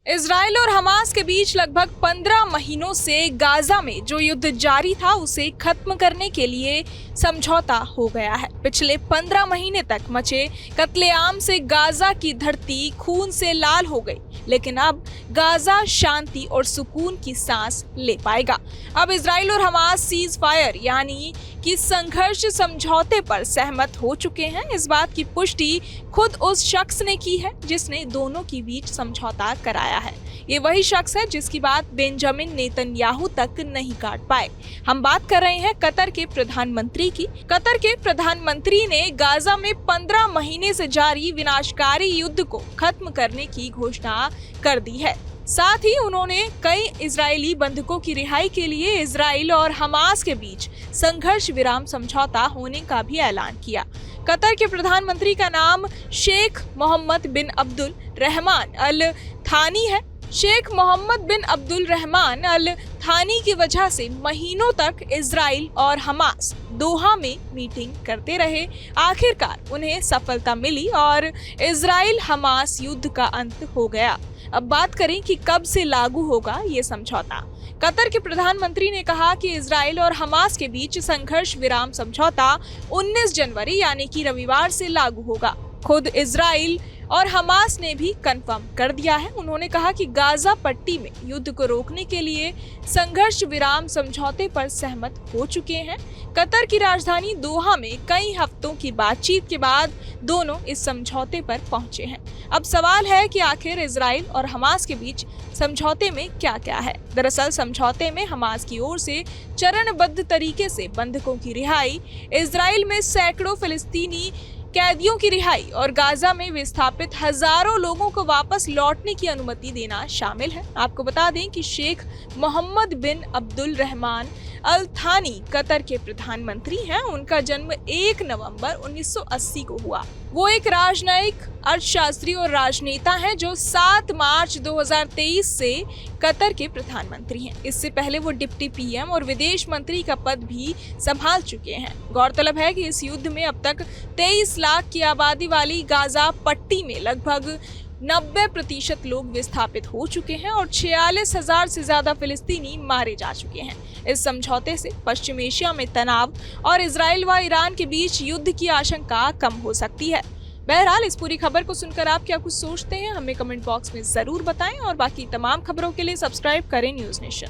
Israel और Hamas के बीच लगभग 15 महीनों से गाजा में जो युद्ध जारी था उसे खत्म करने के लिए समझौता हो गया है। पिछले 15 महीने तक मचे कत्लेआम से गाजा की धरती खून से लाल हो गई, लेकिन अब गाजा शांति और सुकून की सांस ले पाएगा। अब इजराइल और हमास सीज फायर यानी कि संघर्ष समझौते पर सहमत हो चुके हैं। इस बात की पुष्टि खुद उस शख्स ने की है जिसने दोनों के बीच समझौता कराया है। ये वही शख्स है जिसकी बात बेंजामिन नेतन्याहू तक नहीं काट पाए। हम बात कर रहे हैं कतर के प्रधानमंत्री की। कतर के प्रधानमंत्री ने गाजा में 15 महीने से जारी विनाशकारी युद्ध को खत्म करने की घोषणा कर दी है। साथ ही उन्होंने कई इजरायली बंधकों की रिहाई के लिए इजराइल और हमास के बीच संघर्ष विराम समझौता होने का भी ऐलान किया। कतर के प्रधानमंत्री का नाम शेख मोहम्मद बिन अब्दुल रहमान अल थानी है। शेख मोहम्मद बिन अब्दुल रहमान अल थानी की वजह से महीनों तक इजराइल और हमास दोहा में मीटिंग करते रहे। आखिरकार उन्हें सफलता मिली और इजराइल हमास युद्ध का अंत हो गया। अब बात करें कि कब से लागू होगा ये समझौता। कतर के प्रधानमंत्री ने कहा कि इजराइल और हमास के बीच संघर्ष विराम समझौता 19 जनवरी यानी कि रविवार से लागू होगा। खुद इजराइल और हमास ने भी कंफर्म कर दिया है। उन्होंने कहा कि गाजा पट्टी में युद्ध को रोकने के लिए संघर्ष विराम समझौते पर सहमत हो चुके हैं। कतर की राजधानी दोहा में कई हफ्तों की बातचीत के बाद दोनों इस समझौते पर पहुंचे हैं। अब सवाल है कि आखिर इजराइल और हमास के बीच समझौते में क्या-क्या है। दरअसल समझौते में हमास की ओर से चरणबद्ध तरीके से बंधकों की रिहाई, इजराइल में सैकड़ों फिलिस्तीनी कैदियों की रिहाई और गाजा में विस्थापित हजारों लोगों को वापस लौटने की अनुमति देना शामिल है। आपको बता दें कि शेख मोहम्मद बिन अब्दुल रहमान अल थानी कतर के प्रधानमंत्री हैं। उनका जन्म 1 नवंबर 1980 को हुआ। वो एक राजनयिक, अर्थशास्त्री और राजनेता हैं जो 7 मार्च 2023 से कतर के प्रधानमंत्री हैं। इससे पहले वो डिप्टी पीएम और विदेश मंत्री का पद भी संभाल चुके हैं। गौरतलब है कि इस युद्ध में अब तक 23 लाख की आबादी वाली गाजा पट्टी में लगभग 90% लोग विस्थापित हो चुके हैं और 46,000 से ज्यादा फिलिस्तीनी मारे जा चुके हैं। इस समझौते से पश्चिम एशिया में तनाव और इजराइल व ईरान के बीच युद्ध की आशंका कम हो सकती है। बहरहाल इस पूरी खबर को सुनकर आप क्या कुछ सोचते हैं, हमें कमेंट बॉक्स में जरूर बताएं और बाकी तमाम खबरों के लिए सब्सक्राइब करें न्यूज नेशन।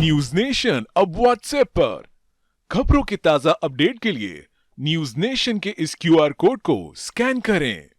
न्यूज नेशन अब व्हाट्सएप पर खबरों के ताजा अपडेट के लिए न्यूज नेशन के इस QR कोड को स्कैन करें।